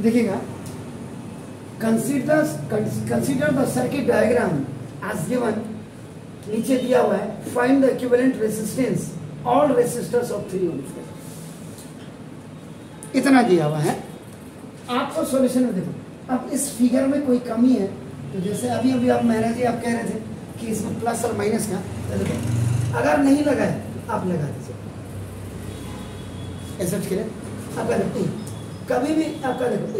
देखिएगा, consider the circuit diagram as given, नीचे दिया हुआ है, find the equivalent resistance all resistors of 3 ohm. इतना दिया हुआ है आपको सॉल्यूशन में। देखो अब इस फिगर में कोई कमी है तो जैसे अभी अभी आप महाराज जी आप कह रहे थे कि इसमें प्लस और माइनस का, तो देखो अगर नहीं लगा है आप लगा दीजिए ऐसा के लिए। आपका देखो कभी भी आपका देखो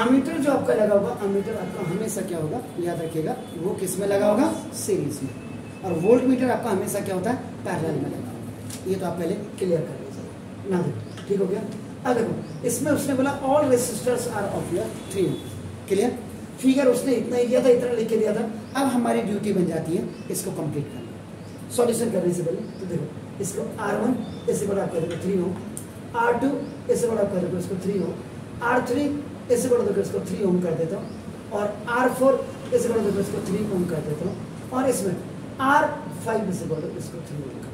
एमीटर जो आपका लगा होगा, एमीटर आपका हमेशा क्या होगा याद रखिएगा, वो किस में लगा होगा, सीरीज में, और वोल्ट मीटर आपका हमेशा क्या होता है, पैरेलल में लगा होगा। ये तो आप पहले क्लियर कर लीजिए ना। देखो ठीक हो गया। अब देखो इसमें उसने बोला all resistors are of your 3 ohm, clear. Figure उसने इतना ही दिया था, इतना लिख के दिया था। अब हमारी ड्यूटी बन जाती है इसको कंप्लीट करना। सॉल्यूशन करने से पहले तो देखो इसको R1 ऐसे बड़ा कर दो 3 ओम, R2 ऐसे बड़ा कर दो इसको 3 ओम, R3 ऐसे बड़ा दो इसको 3 ओम कर देता हूँ, और R4 ऐसे बड़ा दो इसको 3 ओम कर देता हूँ, और इसमें R5 ऐसे बड़ा दो इसको 3 ओम कर।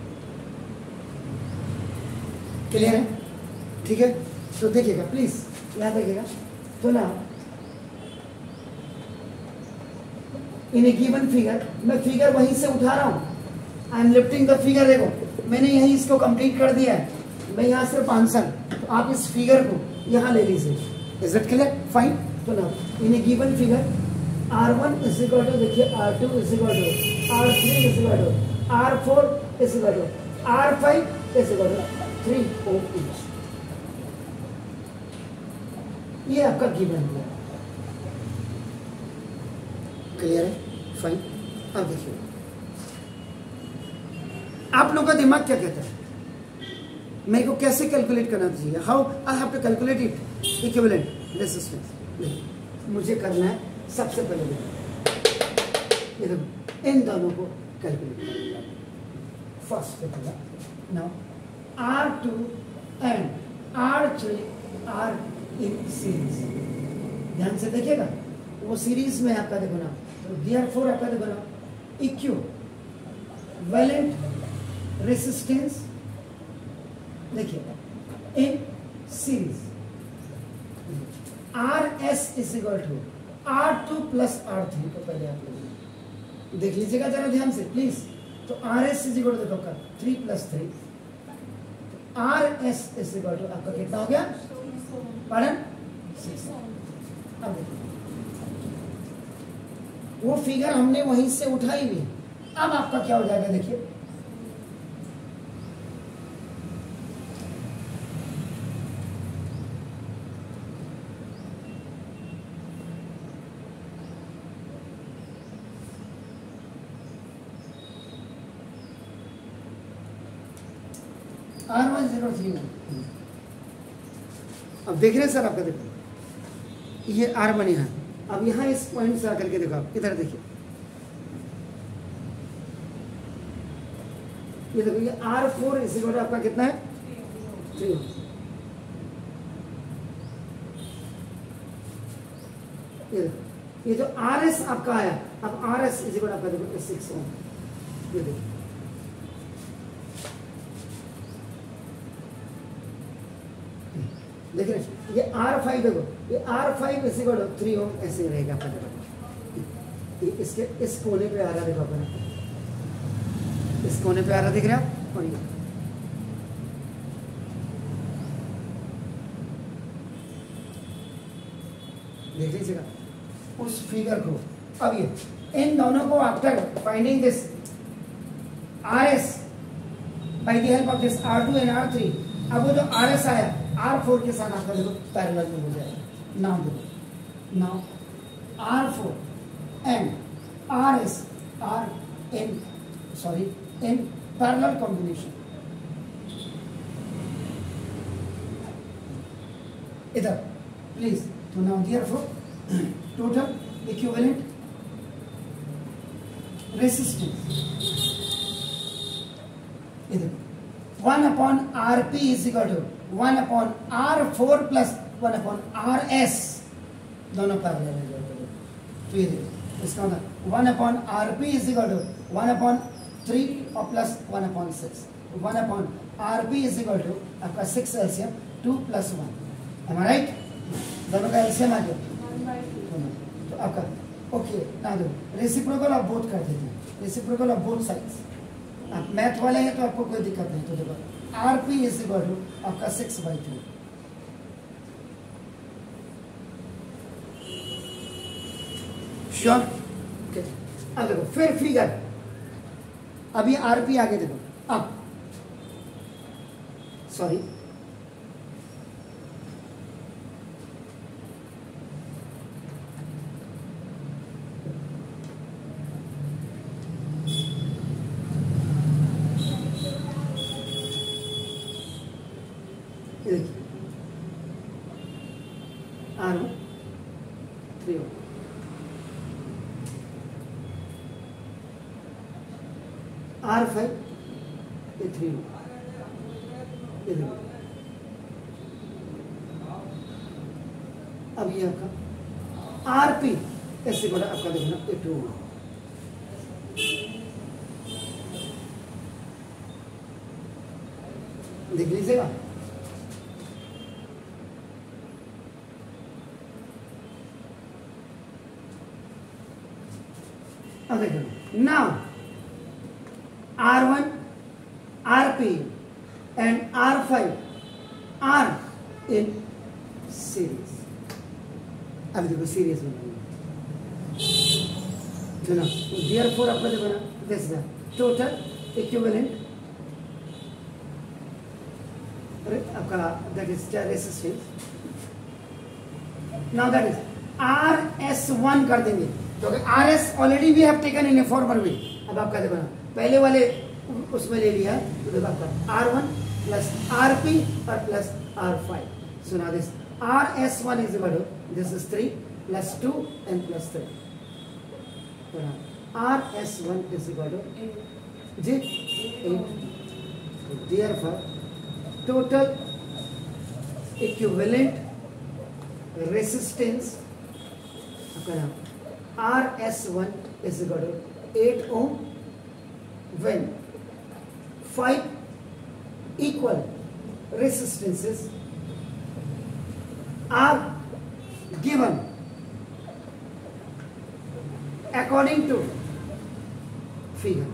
क्लियर है? ठीक है। तो देखिएगा प्लीज याद रखिएगा। तो ना इन ए गिवन फिगर, मैं फिगर वहीं से उठा रहा हूं, I am lifting the figure. देखो मैंने यही इसको कंप्लीट कर दिया है, मैं यहाँ सिर्फ आंसर, तो आप इस फिगर को यहाँ ले लीजिए। Is it clear? फाइन। तो ना in a given figure R1 is equal to, देखिए R2 is equal to R3 is equal to R4 is equal to R5 is equal to 3 ohm each. ये आपका given है। Clear है? Fine. अब देखिए आप लोगों का दिमाग क्या कहता है, मेरे को कैसे कैलकुलेट करना चाहिए, how I have to calculate it equivalent resistance. मुझे करना है सबसे पहले ये देखो इन दोनों को कैलकुलेट करना। First now R2 and R3 are in series. ध्यान से देखिएगा, वो सीरीज में आपका देखो ना, तो देयरफॉर आपका देखो ना इक्विवेलेंट रेजिस्टेंस देखिएगा in series. RS is equal to R2 plus R3 को पहले आप लोग देख लीजिएगा जरा ध्यान से प्लीज। तो RS इज इक्वल टू देखो 3 plus 3, RS is equal to आपका कितना हो गया, पढ़न 6। अब देखिए वो फिगर हमने वहीं से उठाई हुई, अब आपका क्या हो जाएगा देखिए, R1031। अब देख रहे हैं सर आपका, देखो ये R1 यहाँ, अब यहाँ इस पॉइंट से आकर के देखो आप इधर देखिए, ये देखो ये R4 इस आपका कितना है 3। ये जो RS आपका आया, अब RS इस आपका देखो 6 ओम। ये देखो देख रहे हैं, ये R5 देखो, ये R5 इस 3 ओम ऐसे रहेगा आपका देखो। इसके इस कोने पे आ रहा देखो अपना, इस कोने पे आ रहा दिख रहा है, और ये देख लीजिएगा उस फिगर को। अब ये इन दोनों को after finding this RS by the help of this R2 and R3, अब वो जो RS आया R4 के साथ आपका देखो पैरेलल में हो जाएगा। नाउ देखो, now R4 and RS are in parallel combination। इधर प्लीज, तो now therefore total equivalent resistance इधर 1 upon Rp is equal to 1 upon R4 plus 1 upon RS, दोनों पैरेलल है। तो ये देखो इसका मतलब 1 upon Rp is equal to 1 upon 3 और plus 1 upon 6, 1 upon Rp is equal to आपका 6 LCM 2 plus 1। Am I right? दोनों का एलसीएम आ गया तो आपका ओके ना दो रेसिप्रोकल ऑफ बोथ कर देते हैं, रेसिप्रोकल ऑफ बोथ साइड्स। आप मैथ वाले हैं तो आपको कोई दिक्कत नहीं। तो देखो आरपी इज इक्वल टू आपका 6/3। श्योर? ओके अब देखो फिर फिगर, अभी आरपी आगे देखो, अब सॉरी R1 3 R5 ये 3 अब ये आपका आरपी ऐसे बड़ा आपका देखना ये 2 देख लीजिएगा। अब देखो now R1 RP and R5 are in series। अब देखो सीरीज में ना therefore आपका देखो ना this is the total equivalent आपका that is resistance। now that is RS1 कर देंगे तो RS already we have taken in a former way. अब आपका देखो ना पहले वाले उसमें ले लिया तो देखो आपका R1 प्लस RP और plus R5। So now this RS1 is equal to this is 3 plus 2 and plus 3। तो RS1 इज इक्वल टू जी 8। देयरफॉर टोटल इक्विवेलेंट रेजिस्टेंस आपका RS1 is equal to 8 ohm when 5 equal resistances are given according to figure।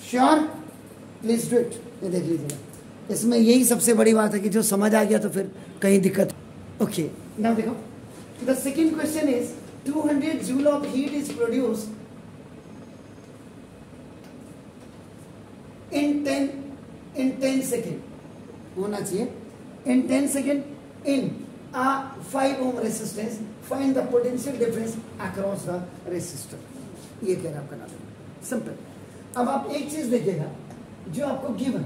Sure? Please do it। ये देख लीजिएगा, इसमें यही सबसे बड़ी बात है कि जो समझ आ गया तो फिर कहीं दिक्कत। ओके नाउ देखो the second question is 200 joule of heat is produced in 10 second होना चाहिए, in 10 second in 5 ohm resistance, find the potential difference across the resistor. ये कह रहा आपका नाम सिंपल। अब आप एक चीज देखिएगा जो आपको गिवन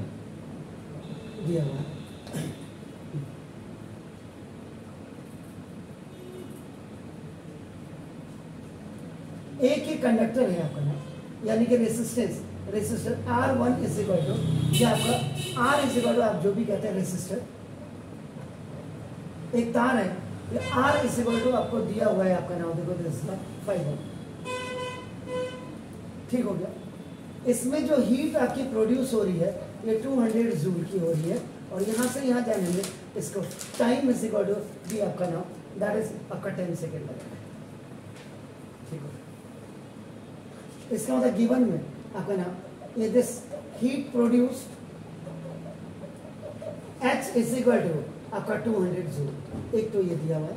दिया हुआ एक ही कंडक्टर है आपका ना, यानी कि resistance resistor R1 is equal to क्या आपका R इज इक्वल टू आप जो भी कहते हैं रेसिस्टर, एक तार है R इज इक्वल टू आपको दिया हुआ है आपका नाम देखो दिस 5 ओम। ठीक हो गया। इसमें जो हीट आपकी प्रोड्यूस हो रही है ये 200 जूल की हो रही है और यहाँ से यहाँ जाने में इसको टाइम इज इक्वल टू भी आपका नाम दैट इज आपका 10 सेकेंड लगेगा। ठीक है, इसका मतलब गिवन में आपका नाम ये this heat produced H is equal to आपका 200 जूल। एक तो ये दिया हुआ है।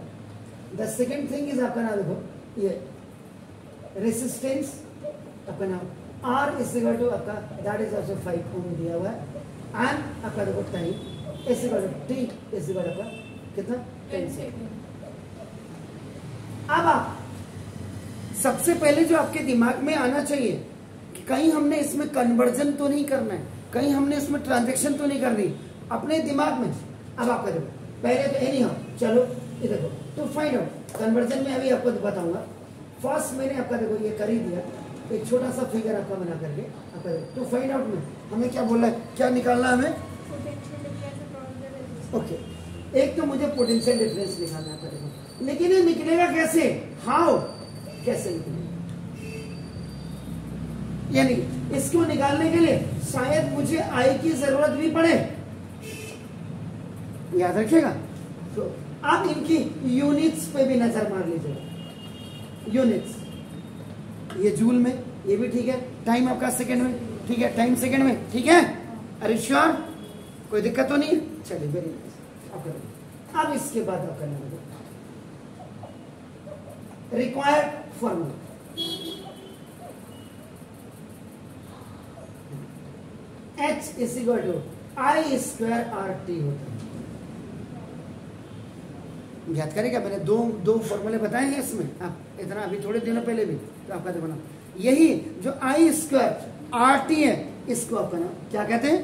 द सेकेंड थिंग इज आपका नाम देखो ये रेसिस्टेंस आपका नाम R इज इक्वल टू आपका दैट इज आल्सो 5 ओम दिया हुआ है एंड आपका देखो time is equal to T is equal to कितना 10 सेकंड। अब आप सबसे पहले जो आपके दिमाग में आना चाहिए कि कहीं हमने इसमें कन्वर्जन तो नहीं करना है, कहीं हमने इसमें ट्रांजैक्शन तो नहीं करनी अपने दिमाग में। अब आप देखो पहले तो एनी चलो ये देखो तो फाइंड आउट कन्वर्जन में अभी आपको बताऊंगा। फर्स्ट मैंने आपका देखो ये कर ही दिया, एक छोटा सा फिगर आपका बना करके आपका तो फाइंड आउट में हमें क्या बोलना है, क्या निकालना है हमें? ओके एक तो मुझे पोटेंशियल डिफरेंस निकालना है आपका देखो, लेकिन ये निकलेगा कैसे? हाउ कैसे निकलेगा? यानी इसको निकालने के लिए शायद मुझे आई की जरूरत भी पड़े, याद रखिएगा। तो अब इनकी यूनिट्स पे भी नजर मार लीजिए। यूनिट्स, ये जूल में, ये भी ठीक है। टाइम आपका सेकंड में, ठीक है, टाइम सेकंड में, ठीक है। अरे श्योर, कोई दिक्कत तो नहीं है? चलिए वेरी नाइस। अब इसके बाद आप करना होगा required formula. H is equal to I square R T होता है। याद करेगा, मैंने दो फॉर्मूले बताए हैं इसमें, आप इतना अभी थोड़े दिनों पहले भी, तो आपका देखो ना, यही जो आई स्क्वायर आर टी है, इसको आपका ना क्या कहते हैं?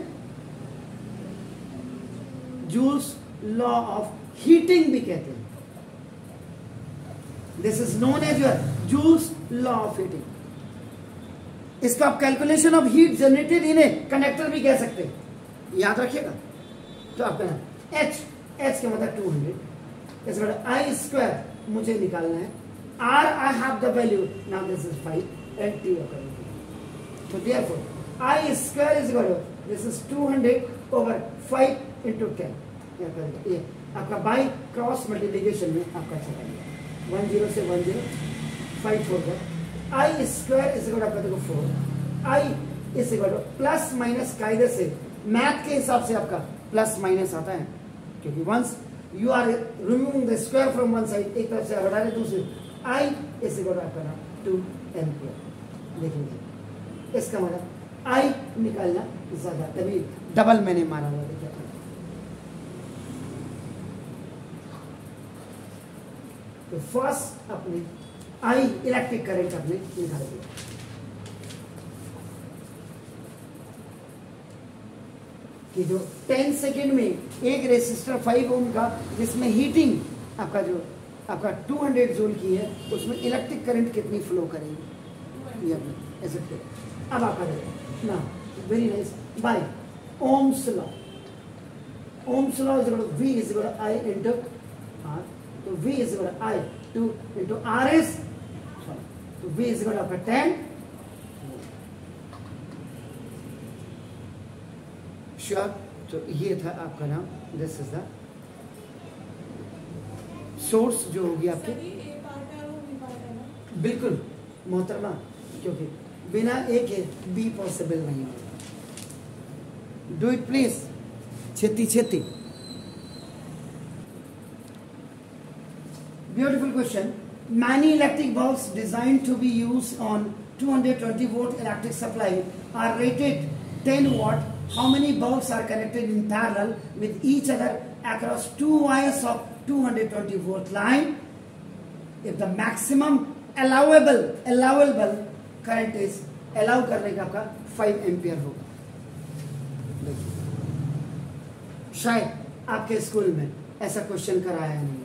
जूल्स लॉ ऑफ हीटिंग भी कहते हैं। This is known as your Joule's law of heating. इसका आप calculation of heat generated in a conductor भी कह सकते हैं, याद रखिएगा। तो आपका ना एच का मतलब 200, इस आई स्क्वायर मुझे निकालना है, or I have the value, now this is 5 and T according. तो therefore I square is equal to this is 200 over 5 into 10। ये आपका बाई क्रॉस मल्टीप्लिकेशन में आपका चला गया, 10 से 10 5 4 का I square is equal to आपका देखो 4, I is equal to plus minus कायदे से मैथ के हिसाब से आपका प्लस माइनस आता है, क्योंकि once you are removing the square from one side, एक तरफ से हटा रहे दूसरी, आई इज इक्वल टू आपका 2 एम्पियर। देखेंगे इसका मतलब आई निकालना ज्यादा, तभी डबल मैंने मारा हुआ। देखिए तो फर्स्ट अपने आई इलेक्ट्रिक करंट अपने निकाल दिया। कि जो 10 सेकेंड में एक रेसिस्टर 5 ओम का, जिसमें हीटिंग आपका जो आपका 200 जूल की है, उसमें इलेक्ट्रिक करंट कितनी फ्लो करेगी, ये ऐसे। अब आपका देखो ना, very nice, by ohms law. Ohm's law is equal to V is equal to I into R। तो V is equal to I 2 into RS, तो V is equal to 10। Sure. तो ये था आपका नाम, दिस इज द सोर्स जो होगी आपके, बिल्कुल मोहतरमा, क्योंकि बिना ए के बी पॉसिबल नहीं होगा। डू इट प्लीज, छेती छेती। Beautiful question. Many electric bulbs designed to be used on 220 volt electric supply are rated 10 watt. How many bulbs are connected in parallel with each other across two wires of 220 volt line? If the maximum allowable current is, allow करने का आपका 5 ampere होगा। शायद आपके school में ऐसा question कराया नहीं,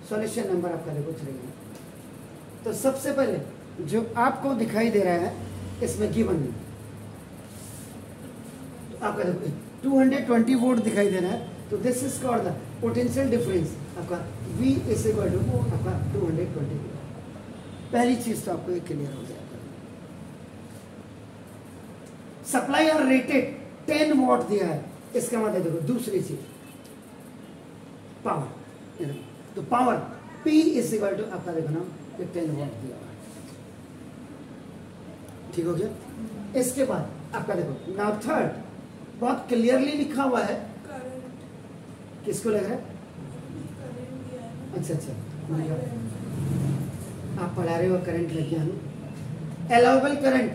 सॉल्यूशन नंबर आपका देखो 3 है। तो सबसे पहले जो आपको दिखाई दे रहा है इसमें गिवन है, तो आपका देखो 220 वोल्ट दिखाई दे रहा है, तो this is called the potential difference आपका V इज इक्वल टू आपका 220 वोल्ट। पहली चीज तो आपको ये क्लियर हो गया। सप्लाई और रेटेड 10 वॉट दिया है, इसका मतलब देखो दूसरी चीज पावर, तो power P is equal to आपका देखो ना 10 वॉट दिया हुआ है, ठीक हो गया। इसके बाद आपका देखो नाउ थर्ड, बहुत क्लियरली लिखा हुआ है, किसको लग रहा है? अच्छा, आप पढ़ा रहे हो, करंट लग गया। Allowable current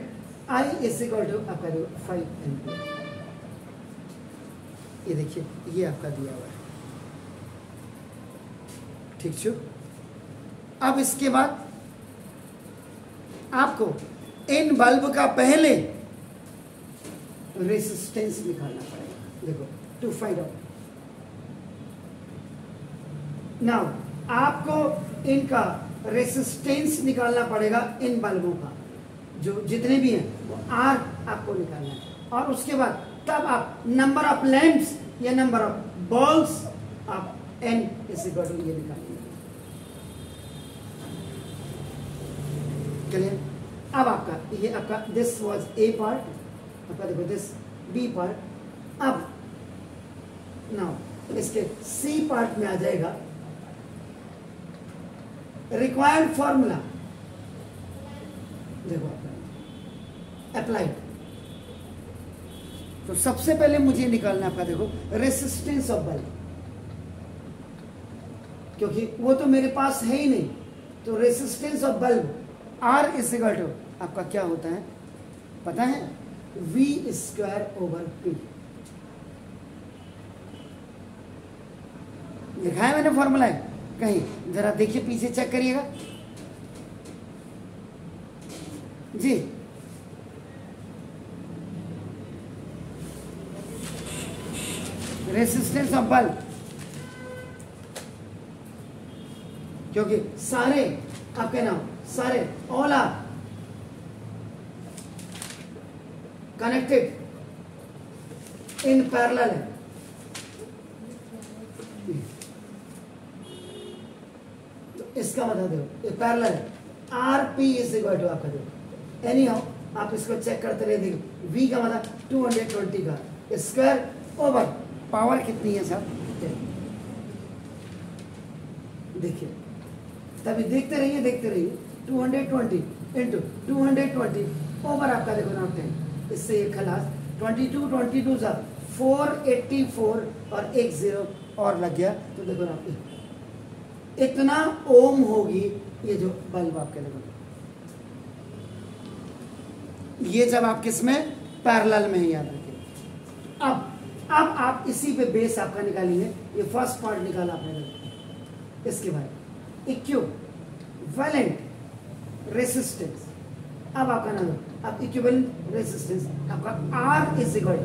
I is equal to आपका देखो 5 एम्पियर। ये देखिए, ये आपका दिया हुआ है, ठीक छो। अब इसके बाद आपको इन बल्ब का पहले रेसिस्टेंस निकालना पड़ेगा। देखो टू फाइंड आउट नाउ, आपको इनका रेसिस्टेंस निकालना पड़ेगा, इन बल्बों का जो जितने भी हैं वो R आपको निकालना है, और उसके बाद तब आप नंबर ऑफ लैंप्स या नंबर ऑफ बल्ब्स आप N इज इक्वल टू ये निकालेंगे। क्लियर? अब आपका ये आपका दिस वाज ए पार्ट, आपका देखो दिस बी पार्ट। अब नाउ इसके सी पार्ट में आ जाएगा रिक्वायर्ड फॉर्मूला, देखो अप्लाइड। तो सबसे पहले मुझे निकालना आपका देखो रेसिस्टेंस ऑफ बल्ब, क्योंकि वो तो मेरे पास है ही नहीं। तो resistance of bulb R is equal to आपका क्या होता है पता है, V स्क्वायर ओवर P। लिखा है मैंने फॉर्मूला है कहीं, जरा देखिए पीछे चेक करिएगा जी। रेसिस्टेंस ऑफ बल्ब, क्योंकि सारे आपके नाम सारे all are connected in parallel है। तो इसका मतलब देखो ये पैरेलल है। R P is equal to आपका देखो एनी हाउ आप इसको चेक करते रहे, देखिए वी का मतलब 220 का स्क्वायर ओवर पावर कितनी है सर, देखिए तभी देखते रहिए 220 इंटू 220 ओवर आपका देखो ना 10, इससे ये खलास 22 सा 484 और एक जीरो और लग गया। तो देखो ना इतना ओम होगी ये जो बल्ब आपके देखो, ये जब आप किसमें पैरेलल में ही याद रखिए। अब आप इसी पे बेस आपका निकालेंगे, ये फर्स्ट पार्ट निकाला आपने, इसके बाद इक्विवेलेंट रेसिस्टेंस। अब आपका नाम अब इक्विवेलेंट रेसिस्टेंस आपका R is equal to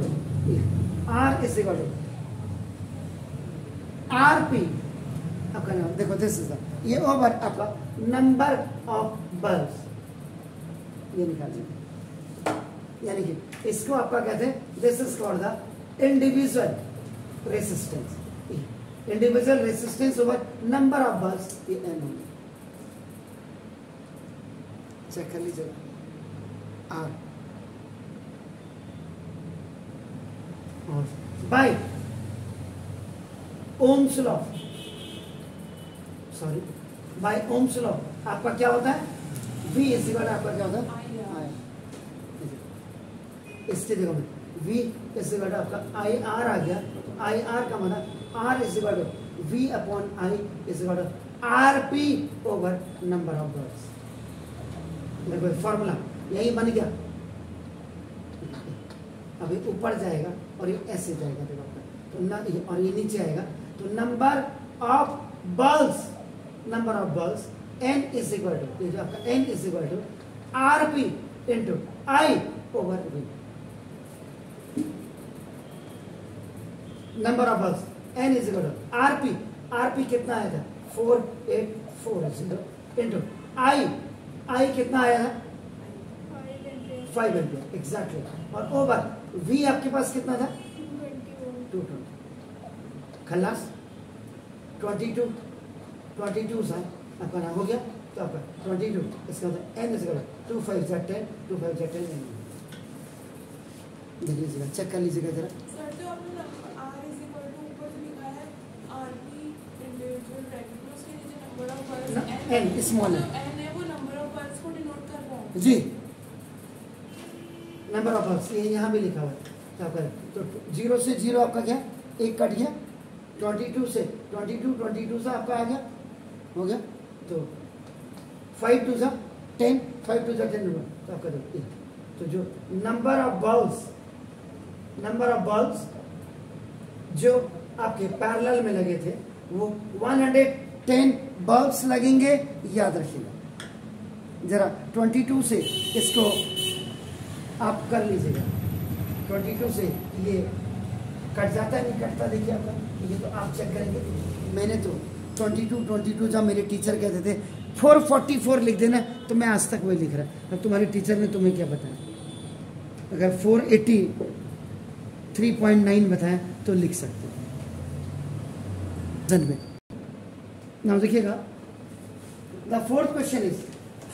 RP आपका नाम देखो दिस इज ये ओवर आपका नंबर ऑफ बल्ब्स, ये निकालिए। यानी कि इसको आपका कहते हैं this is called the individual resistance, individual resistance over number of bulbs, ये N होगा। चेक कर लीजिएगा R और by ohms law, sorry by ohms law आपका क्या होता है V इज इक्वल आपका क्या होता है I। इससे देखो V इज इक्वल आपका IR आ गया, तो IR का मतलब R is equal V upon I is equal RP over number of bulbs. देखो फॉर्मूला यही बन गया। अभी ऊपर जाएगा और ये ऐसे जाएगा देखो, तो न और ये नीचे आएगा, तो number of bulbs N is equal to ये जो आपका N is equal to RP into I over V। Number of bulbs N is equal to RP कितना आया था 484 इंटू I कितना आया है 5 एम्पियर एग्जैक्टली, और ओवर V आपके पास कितना था 220 खलास 22 सा आपका नाम हो गया। तो आपका 22 इसका मतलब N इज इक्वल 2 5 10 2 5 10 देख लीजिएगा, चेक कर लीजिएगा जरा। सर जो आपने R इज इक्वल टू ऊपर जो लिखा है RP इंडिविजुअल ब्रैकेट में उसके नीचे number of bulbs N small है N है, वो नंबर ऑफ बल्ब्स को डिनोट कर रहा है जी, नंबर ऑफ बल्ब्स ये यहाँ भी लिखा हुआ है। तो आपका तो 0 से 0 आपका क्या एक कट गया, 22 से 22 से आपका आ गया हो गया, तो 5 2 सा 10 5 2 सा 10 नंबर, तो आपका तो जो नंबर ऑफ बल्ब्स जो आपके पैरेलल में लगे थे वो 110 बल्ब्स लगेंगे, याद रखिएगा जरा। 22 से इसको आप कर लीजिएगा, 22 से ये कट जाता है नहीं कटता, देखिए आपका ये तो आप चेक करेंगे। मैंने तो 22 जब मेरे टीचर कहते थे 444 लिख देना, तो मैं आज तक वही लिख रहा। अब तुम्हारे टीचर ने तुम्हें क्या बताया, अगर 483.9 बताया तो लिख सकते हो में। नाउ देखिएगा the fourth question is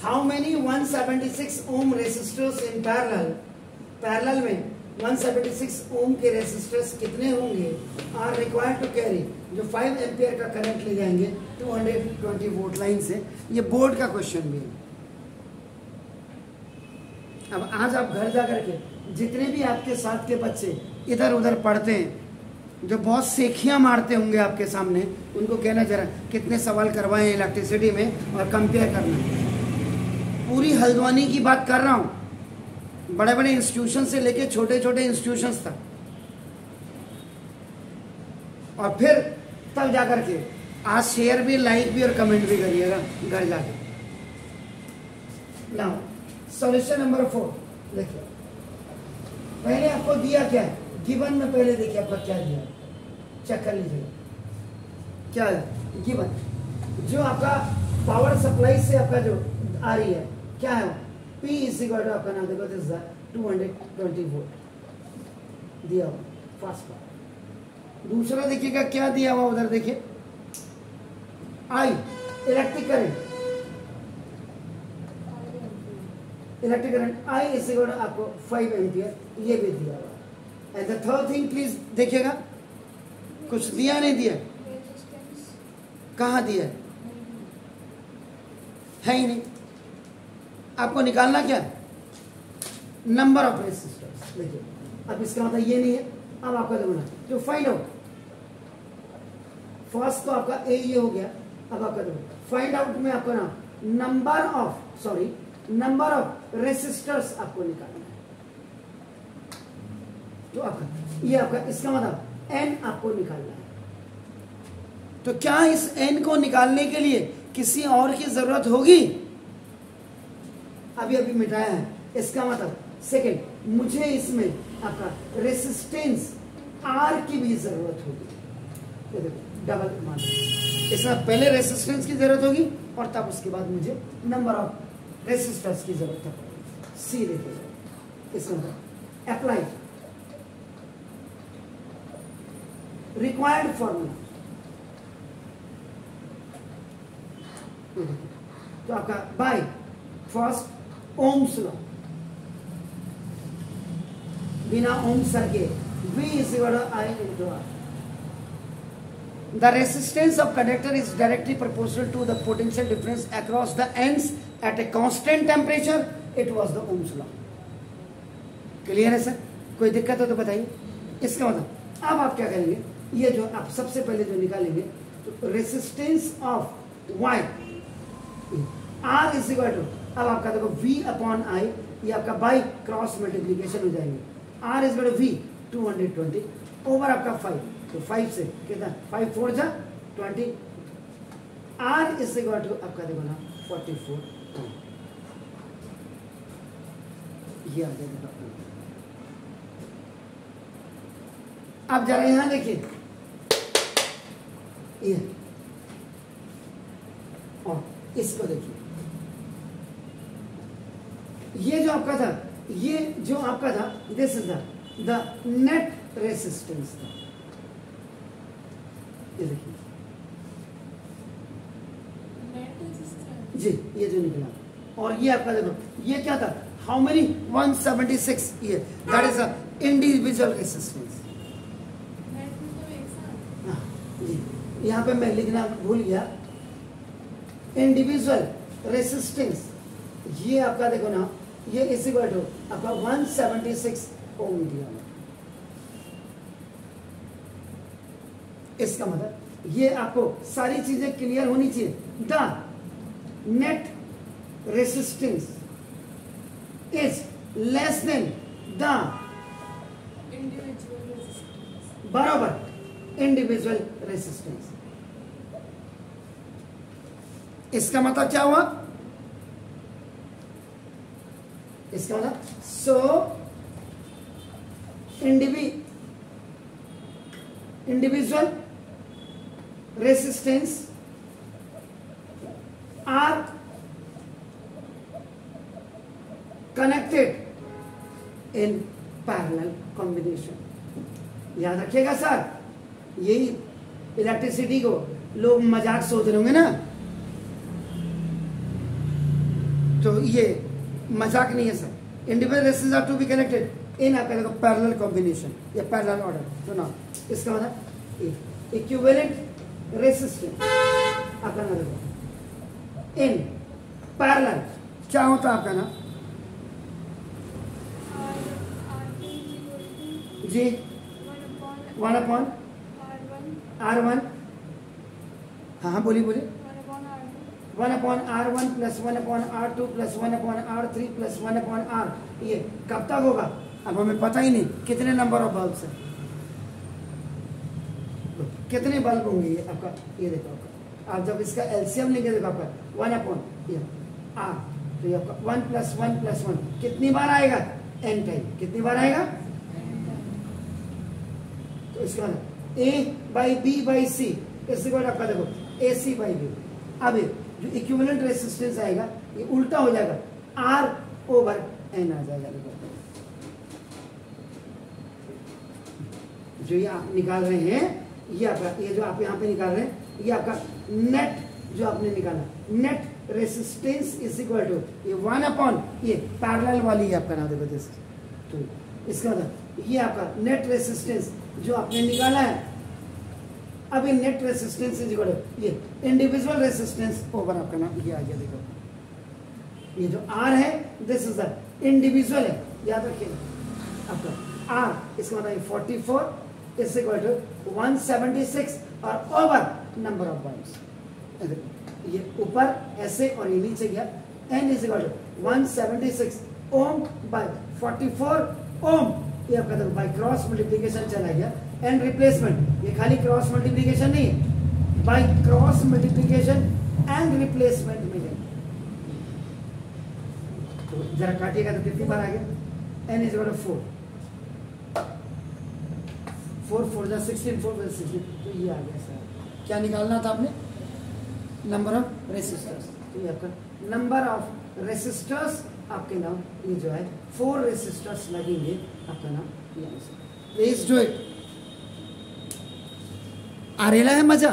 how many 176 ohm resistors in parallel, parallel में 176 ओम के रेसिस्टर्स कितने होंगे आर रिक्वायर्ड टू कैरी, जो 5 एम्पियर का करंट ले जाएंगे 220 वोल्ट लाइन से। ये बोर्ड का क्वेश्चन भी है। अब आज आप घर जा करके जितने भी आपके साथ के बच्चे इधर उधर पढ़ते हैं, जो बहुत सेखियां मारते होंगे आपके सामने, उनको कहना जरा कितने सवाल करवाए इलेक्ट्रिसिटी में और कंपेयर करना। पूरी हल्द्वानी की बात कर रहा हूँ, बड़े बड़े इंस्टीट्यूशन से लेके छोटे छोटे इंस्टीट्यूशंस तक, और फिर तब जाकर के आज शेयर भी, लाइक भी और कमेंट भी करिएगा घर जाके। नाउ सॉल्यूशन नंबर 4 देखिए। पहले आपको दिया क्या है गिवन में, पहले देखिए आपका क्या दिया, चेक कर लीजिएगा क्या है गिवन। जो आपका पावर सप्लाई से आपका जो आ रही है क्या है, P इज इक्वल टू आपका नाम देखो, दिस इज 220 वोल्ट दिया हुआ फास्ट पावर। दूसरा देखिएगा क्या दिया हुआ उधर, देखिए I electric current, electric current I is equal to आपको 5 एम्पियर, ये भी दिया हुआ। And the third thing please देखिएगा, कुछ दिया नहीं दिया, कहाँ दिया है ही नहीं। आपको निकालना क्या है, नंबर ऑफ रेसिस्टर्स। देखिए अब इसका मतलब ये नहीं है, अब आपका देखना जो फाइंड आउट, फर्स्ट तो आपका ए ये हो गया। अब आपका देखो फाइंड आउट में आपका ना नंबर ऑफ रेसिस्टर्स आपको निकालना है। तो आपका ये आपका इसका मतलब एन आपको निकालना है। तो क्या इस एन को निकालने के लिए किसी और की जरूरत होगी? अभी मिटाया है, इसका मतलब सेकंड मुझे इसमें आपका रेसिस्टेंस आर की भी जरूरत होगी। ये देखो डबल मान, इसमें पहले रेसिस्टेंस की जरूरत होगी और तब उसके बाद मुझे नंबर ऑफ रेसिस्टर्स की जरूरत पड़ेगी। सी देखिए इसमें अप्लाई रिक्वायर्ड फॉर्मूला, तो आपका बाय फर्स्ट ओम्स लॉ, बिना ओम्स के V is equal to I into R. The resistance of conductor is directly proportional to the potential difference across the ends at a constant temperature. It was the Ohm's law. Clear है sir? कोई दिक्कत हो तो बताइए। इसका मतलब अब आप क्या करेंगे, ये जो आप सबसे पहले जो निकालेंगे, तो resistance of Y R is equal to, अब आपका देखो V अपॉन I, ये आपका बाई क्रॉस मल्टीप्लीकेशन हो जाएंगे। R is equal to V 220 over आपका 5, तो 5 से कितना 5 4 जा 20, R इज इक्वल टू आपका देखो ना 44 ये आ जाएगा। अब जरा यहां देखिए, ये और इसको देखिए, ये जो आपका था, ये जो आपका था, this is the net resistance था। ये देखिए जी, ये जो निकला, और ये आपका देखो ये क्या था, हाउ मेनी 176, ये that is the individual resistance. यहाँ पे मैं लिखना भूल गया, इंडिविजुअल रेसिस्टेंस, ये आपका देखो ना, ये इज इक्वल टू आपका 176 ओम दिया। इसका मतलब ये आपको सारी चीजें क्लियर होनी चाहिए। The net resistance is less than the individual resistance, बराबर इंडिविजुअल रेसिस्टेंस। इसका मतलब क्या हुआ, इसका मतलब so individual resistance are connected in parallel combination. याद रखिएगा सर, यही इलेक्ट्रिसिटी को लोग मजाक सोच रहे होंगे ना, तो ये मजाक नहीं है sir. Individual resistance are to be connected in आपका देखो पैरेलल कॉम्बिनेशन या पैरेलल ऑर्डर. तो ना इसका मतलब इक्विवेलेंट रेजिस्टेंस आपका ना देखो इन पैरेलल क्या होता है आपका ना जी 1/R1. हाँ बोलिए बोलिए. 1/R1 plus 1/R2 plus 1/R3 plus 1/R. ये कब तक होगा अब हमें पता ही नहीं. कितने नंबर ऑफ बल्ब्स हैं, कितने बल्ब होंगे ये आपका. ये देखो आपका आप जब इसका एलसीएम लेंगे देखो आपका 1/R. तो ये आपका 1 प्लस 1 प्लस 1 कितनी बार आएगा n टाइम. कितनी बार आएगा. तो इसका मतलब a बाई बी बाई सी इसके बाद आपका देखो ए सी बाई बी. अब जो इक्विवेलेंट रेजिस्टेंस आएगा ये उल्टा हो जाएगा R ओवर N आ जाएगा. देखो जो ये आप निकाल रहे हैं ये आपका ये जो आप यहाँ पे निकाल रहे हैं ये आपका नेट जो आपने निकाला net resistance is equal to ये 1/, ये पैरेलल वाली है आपका ना देखो दिस. तो इसका मतलब ये आपका नेट रेजिस्टेंस जो आपने निकाला है. अब ये net resistance is equal to ये इंडिविजुअल रेजिस्टेंस ओवर आपका ना ये आ गया. देखो ये जो R है दिस इज द इंडिविजुअल है. याद रखिए आपका R इसका मतलब 44 इज इक्वल टू 176 और ओवर नंबर ऑफ बल्ब्स. ये ऊपर ऐसे और ये नीचे गया. N is equal to 176 ohm by 44 ohm. ये आपका देखो बाय क्रॉस मल्टीप्लिकेशन चला गया. एंड रिप्लेसमेंट ये खाली क्रॉस मल्टीप्लिकेशन नहीं by cross multiplication and replacement में है. तो जरा काटिएगा तो कितनी बार आ गया. n इज इक्वल टू 4 4 जा 16 4 16. तो ये आ गया सर. क्या निकालना था आपने नंबर ऑफ रेसिस्टर्स. तो ये आपका नंबर ऑफ रेसिस्टर्स आपके नाम ये जो है 4 रेसिस्टर्स लगेंगे आपका नाम. Please do it. आ रहा है मजा.